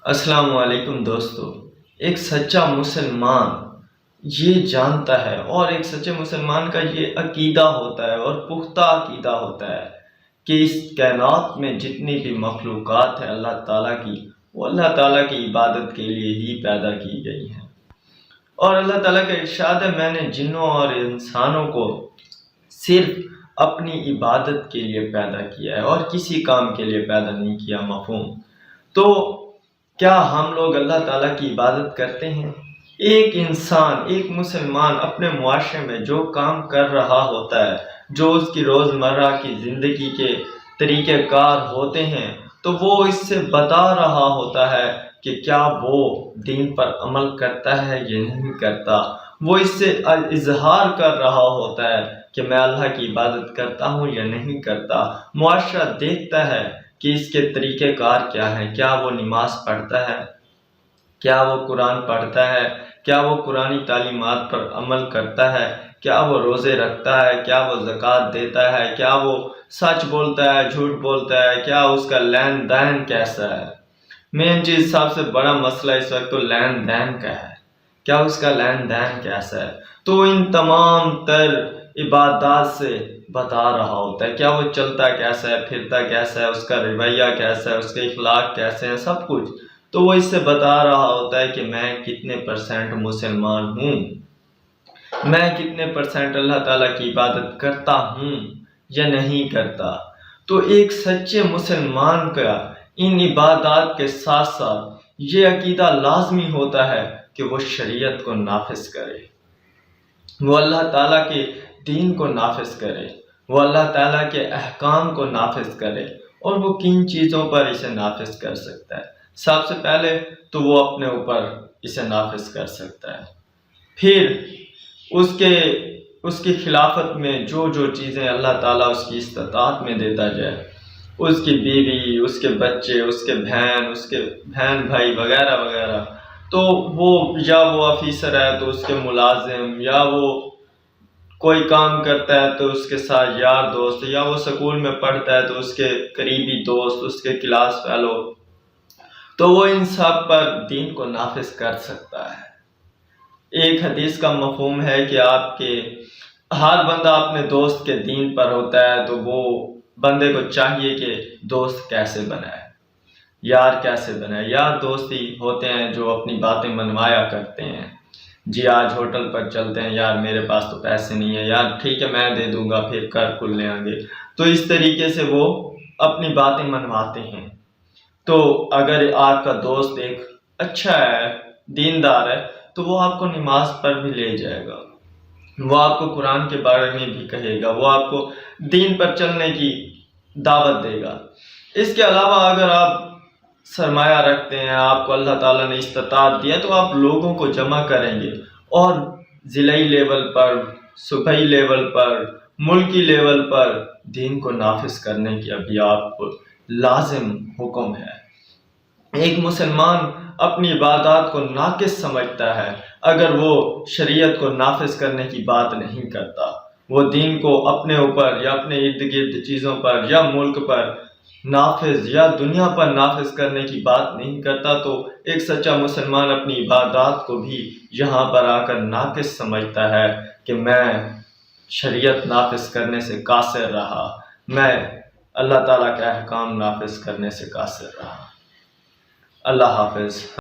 السلام علیکم دوستو۔ ایک سچا مسلمان یہ جانتا ہے اور ایک سچے مسلمان کا یہ عقیدہ ہوتا ہے اور پختہ عقیدہ ہوتا ہے کہ اس کائنات میں جتنی بھی مخلوقات ہیں اللہ تعالیٰ کی، وہ اللہ تعالیٰ کی عبادت کے لیے ہی پیدا کی گئی ہیں۔ اور اللہ تعالیٰ کا ارشاد ہے، میں نے جنوں اور انسانوں کو صرف اپنی عبادت کے لیے پیدا کیا ہے اور کسی کام کے لیے پیدا نہیں کیا۔ مفہوم تو کیا ہم لوگ اللہ تعالیٰ کی عبادت کرتے ہیں؟ ایک انسان، ایک مسلمان اپنے معاشرے میں جو کام کر رہا ہوتا ہے، جو اس کی روزمرہ کی زندگی کے طریقہ کار ہوتے ہیں، تو وہ اس سے بتا رہا ہوتا ہے کہ کیا وہ دین پر عمل کرتا ہے یا نہیں کرتا۔ وہ اس سے اظہار کر رہا ہوتا ہے کہ میں اللہ کی عبادت کرتا ہوں یا نہیں کرتا۔ معاشرہ دیکھتا ہے کہ اس کے طریقہ کار کیا ہے، کیا وہ نماز پڑھتا ہے، کیا وہ قرآن پڑھتا ہے، کیا وہ قرآنی تعلیمات پر عمل کرتا ہے، کیا وہ روزے رکھتا ہے، کیا وہ زکوٰۃ دیتا ہے، کیا وہ سچ بولتا ہے، جھوٹ بولتا ہے، کیا اس کا لین دین کیسا ہے۔ مین چیز، سب سے بڑا مسئلہ اس وقت تو لین دین کا ہے، کیا اس کا لین دین کیسا ہے۔ تو ان تمام تر عبادات سے بتا رہا ہوتا ہے، کیا وہ چلتا کیسا ہے، پھرتا کیسا ہے، اس کا رویہ کیسا ہے، اس کے اخلاق کیسے ہیں، سب کچھ۔ تو وہ اس سے بتا رہا ہوتا ہے کہ میں کتنے % مسلمان ہوں، میں کتنے % اللہ تعالیٰ کی عبادت کرتا ہوں یا نہیں کرتا۔ تو ایک سچے مسلمان کا ان عبادات کے ساتھ ساتھ یہ عقیدہ لازمی ہوتا ہے کہ وہ شریعت کو نافذ کرے، وہ اللہ تعالیٰ کے دین کو نافذ کرے، وہ اللہ تعالیٰ کے احکام کو نافذ کرے۔ اور وہ کن چیزوں پر اسے نافذ کر سکتا ہے؟ سب سے پہلے تو وہ اپنے اوپر اسے نافذ کر سکتا ہے، پھر اس کی خلافت میں جو چیزیں اللہ تعالیٰ اس کی استطاعت میں دیتا جائے، اس کی بیوی، اس کے بچے، اس کے بہن بھائی وغیرہ وغیرہ، تو وہ یا وہ آفیسر ہے تو اس کے ملازم، یا وہ کوئی کام کرتا ہے تو اس کے ساتھ یار دوست، یا وہ سکول میں پڑھتا ہے تو اس کے قریبی دوست، اس کے کلاس فیلو، تو وہ ان سب پر دین کو نافذ کر سکتا ہے۔ ایک حدیث کا مفہوم ہے کہ آپ کے ہر بندہ اپنے دوست کے دین پر ہوتا ہے، تو وہ بندے کو چاہیے کہ دوست کیسے بنائے، یار کیسے بنائے۔ یار دوست ہی ہوتے ہیں جو اپنی باتیں منوایا کرتے ہیں۔ جی آج ہوٹل پر چلتے ہیں، یار میرے پاس تو پیسے نہیں ہیں، یار ٹھیک ہے میں دے دوں گا، پھر کر کھل لیں آگے۔ تو اس طریقے سے وہ اپنی باتیں منواتے ہیں۔ تو اگر آپ کا دوست ایک اچھا ہے، دیندار ہے، تو وہ آپ کو نماز پر بھی لے جائے گا، وہ آپ کو قرآن کے بارے میں بھی کہے گا، وہ آپ کو دین پر چلنے کی دعوت دے گا۔ اس کے علاوہ اگر آپ سرمایہ رکھتے ہیں، آپ کو اللہ تعالیٰ نے استطاعت دیا، تو آپ لوگوں کو جمع کریں گے اور ضلعی لیول پر، صوبائی لیول پر، ملکی لیول پر دین کو نافذ کرنے کی ابھی آپ کو لازم حکم ہے۔ ایک مسلمان اپنی عبادات کو ناقص سمجھتا ہے اگر وہ شریعت کو نافذ کرنے کی بات نہیں کرتا، وہ دین کو اپنے اوپر یا اپنے ارد گرد چیزوں پر یا ملک پر نافذ یا دنیا پر نافذ کرنے کی بات نہیں کرتا، تو ایک سچا مسلمان اپنی عبادات کو بھی یہاں پر آ کر ناقص سمجھتا ہے کہ میں شریعت نافذ کرنے سے قاصر رہا، میں اللہ تعالیٰ کے احکام نافذ کرنے سے قاصر رہا۔ اللہ حافظ۔